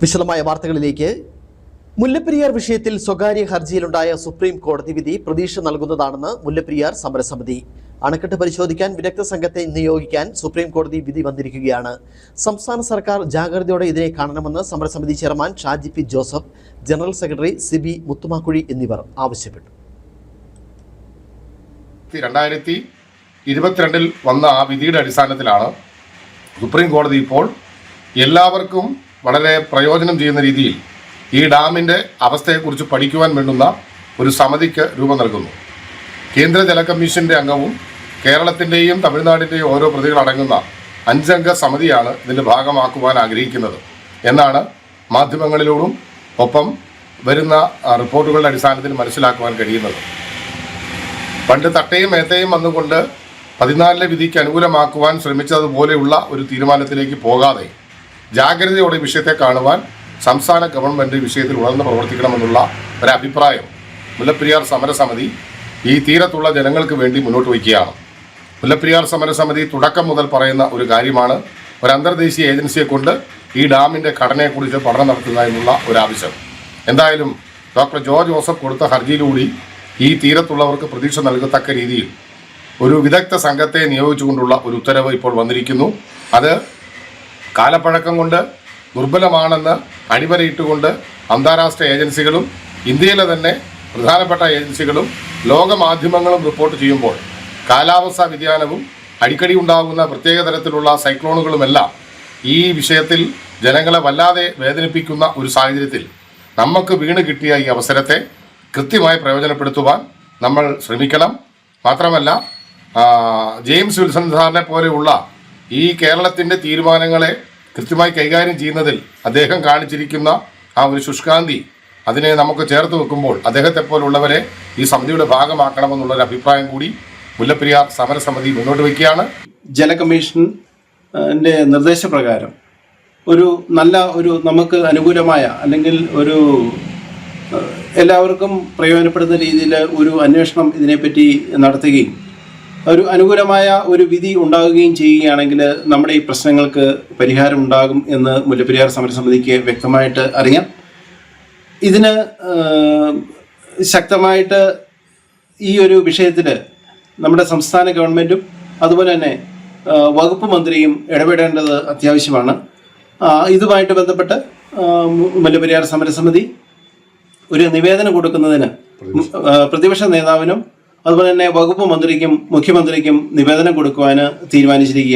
വിശദമായ വാർത്തകളിലേക്ക്. മുല്ലപ്പെരിയാർ വിഷയത്തിൽ സ്വകാര്യ ഹർജിയിലുണ്ടായ സുപ്രീം കോടതി വിധി പ്രതീക്ഷ നൽകുന്നതാണെന്ന് മുല്ലപ്പെരിയാർ സമരസമിതി. അണക്കെട്ട് പരിശോധിക്കാൻ വിദഗ്ധ സംഘത്തെ നിയോഗിക്കാൻ സുപ്രീം കോടതി വിധി വന്നിരിക്കുകയാണ്. സംസ്ഥാന സർക്കാർ ജാഗ്രതയോടെ ഇതിനെ കാണണമെന്ന് സമരസമിതി chairman Shaji P Joseph, general secretary Sibi Muthumakkuzhi എന്നിവർ ആവശ്യപ്പെട്ടു. 2022 വന്ന ആ വിധിയുടെ അടിസ്ഥാനത്തിലാണ് സുപ്രീം കോടതി ഇപ്പോൾ എല്ലാവർക്കും വളരെ പ്രയോജനം ചെയ്യുന്ന രീതിയിൽ ഈ ഡാമിൻ്റെ അവസ്ഥയെക്കുറിച്ച് പഠിക്കുവാൻ വേണ്ടുന്ന ഒരു സമിതിക്ക് രൂപം നൽകുന്നു. കേന്ദ്ര ജല കമ്മീഷൻ്റെ അംഗവും കേരളത്തിൻ്റെയും തമിഴ്നാടിൻ്റെയും ഓരോ പ്രതികളടങ്ങുന്ന 5 അംഗ സമിതിയാണ് ഇതിൻ്റെ ഭാഗമാക്കുവാൻ ആഗ്രഹിക്കുന്നത് എന്നാണ് മാധ്യമങ്ങളിലൂടും ഒപ്പം വരുന്ന റിപ്പോർട്ടുകളുടെ അടിസ്ഥാനത്തിൽ മനസ്സിലാക്കുവാൻ കഴിയുന്നത്. പണ്ട് തട്ടയും ഏത്തയും വന്നുകൊണ്ട് 14 വിധിക്ക് അനുകൂലമാക്കുവാൻ ശ്രമിച്ചതുപോലെയുള്ള ഒരു തീരുമാനത്തിലേക്ക് പോകാതെ ജാഗ്രതയോടെ വിഷയത്തെ കാണുവാൻ സംസ്ഥാന ഗവൺമെൻറ് വിഷയത്തിൽ ഉണർന്ന് പ്രവർത്തിക്കണമെന്നുള്ള ഒരു അഭിപ്രായം മുല്ലപ്പെരിയാർ സമരസമിതി ഈ തീരത്തുള്ള ജനങ്ങൾക്ക് വേണ്ടി മുന്നോട്ട് വയ്ക്കുകയാണ്. മുല്ലപ്പെരിയാർ സമരസമിതി തുടക്കം മുതൽ പറയുന്ന ഒരു കാര്യമാണ് ഒരു അന്തർദേശീയ ഏജൻസിയെ കൊണ്ട് ഈ ഡാമിൻ്റെ ഘടനയെക്കുറിച്ച് പഠനം നടത്തുക എന്നുള്ള ഒരാവശ്യം. എന്തായാലും ഡോക്ടർ ജോർജ് ജോസഫ് കൊടുത്ത ഹർജിയിലൂടെ ഈ തീരത്തുള്ളവർക്ക് പ്രതീക്ഷ നൽകത്തക്ക രീതിയിൽ ഒരു വിദഗ്ധ സംഘത്തെ നിയോഗിച്ചുകൊണ്ടുള്ള ഒരു ഉത്തരവ് ഇപ്പോൾ വന്നിരിക്കുന്നു. അത് കാലപ്പഴക്കം കൊണ്ട് ദുർബലമാണെന്ന് അടിവരയിട്ടുകൊണ്ട് അന്താരാഷ്ട്ര ഏജൻസികളും ഇന്ത്യയിലെ തന്നെ പ്രധാനപ്പെട്ട ഏജൻസികളും ലോകമാധ്യമങ്ങളും റിപ്പോർട്ട് ചെയ്യുമ്പോൾ കാലാവസ്ഥാ വ്യതിയാനവും അടിക്കടി ഉണ്ടാകുന്ന പ്രത്യേക തരത്തിലുള്ള സൈക്ലോണുകളുമെല്ലാം ഈ വിഷയത്തിൽ ജനങ്ങളെ വല്ലാതെ വേദനിപ്പിക്കുന്ന ഒരു സാഹചര്യത്തിൽ നമുക്ക് വീണ് കിട്ടിയ ഈ അവസരത്തെ കൃത്യമായി പ്രയോജനപ്പെടുത്തുവാൻ നമ്മൾ ശ്രമിക്കണം. മാത്രമല്ല ജെയിംസ് വിൽസൺ സാറിനെ പോലെയുള്ള ഈ കേരളത്തിൻ്റെ തീരുമാനങ്ങളെ കൃത്യമായി കൈകാര്യം ചെയ്യുന്നതിൽ അദ്ദേഹം കാണിച്ചിരിക്കുന്ന ആ ഒരു ശുഷ്കാന്തി അതിനെ നമുക്ക് ചേർത്ത് വെക്കുമ്പോൾ അദ്ദേഹത്തെ പോലുള്ളവരെ ഈ സമിതിയുടെ ഭാഗമാക്കണമെന്നുള്ളൊരു അഭിപ്രായം കൂടി മുല്ലപ്പെരിയാർ സമരസമിതി മുന്നോട്ട് വയ്ക്കുകയാണ്. ജല കമ്മീഷൻ്റെ നിർദ്ദേശപ്രകാരം ഒരു നമുക്ക് അനുകൂലമായ അല്ലെങ്കിൽ ഒരു എല്ലാവർക്കും പ്രയോജനപ്പെടുന്ന രീതിയിൽ ഒരു അന്വേഷണം ഇതിനെപ്പറ്റി നടത്തുകയും ഒരു അനുകൂലമായ ഒരു വിധി ഉണ്ടാകുകയും ചെയ്യുകയാണെങ്കിൽ നമ്മുടെ ഈ പ്രശ്നങ്ങൾക്ക് പരിഹാരം ഉണ്ടാകും എന്ന് മുല്ലപ്പെരിയാർ സമരസമിതിക്ക് വ്യക്തമായിട്ട് അറിയാം. ഇതിന് ശക്തമായിട്ട് ഈ ഒരു വിഷയത്തിൽ നമ്മുടെ സംസ്ഥാന ഗവൺമെൻറ്റും അതുപോലെ തന്നെ വകുപ്പ് മന്ത്രിയും ഇടപെടേണ്ടത് അത്യാവശ്യമാണ്. ഇതുമായിട്ട് ബന്ധപ്പെട്ട് മുല്ലപ്പെരിയാർ സമരസമിതി ഒരു നിവേദനം കൊടുക്കുന്നതിന് പ്രതിപക്ഷ നേതാവിനും അതുപോലെ തന്നെ വകുപ്പ് മന്ത്രിക്കും മുഖ്യമന്ത്രിക്കും നിവേദനം കൊടുക്കുവാൻ തീരുമാനിച്ചിരിക്കുകയാണ്.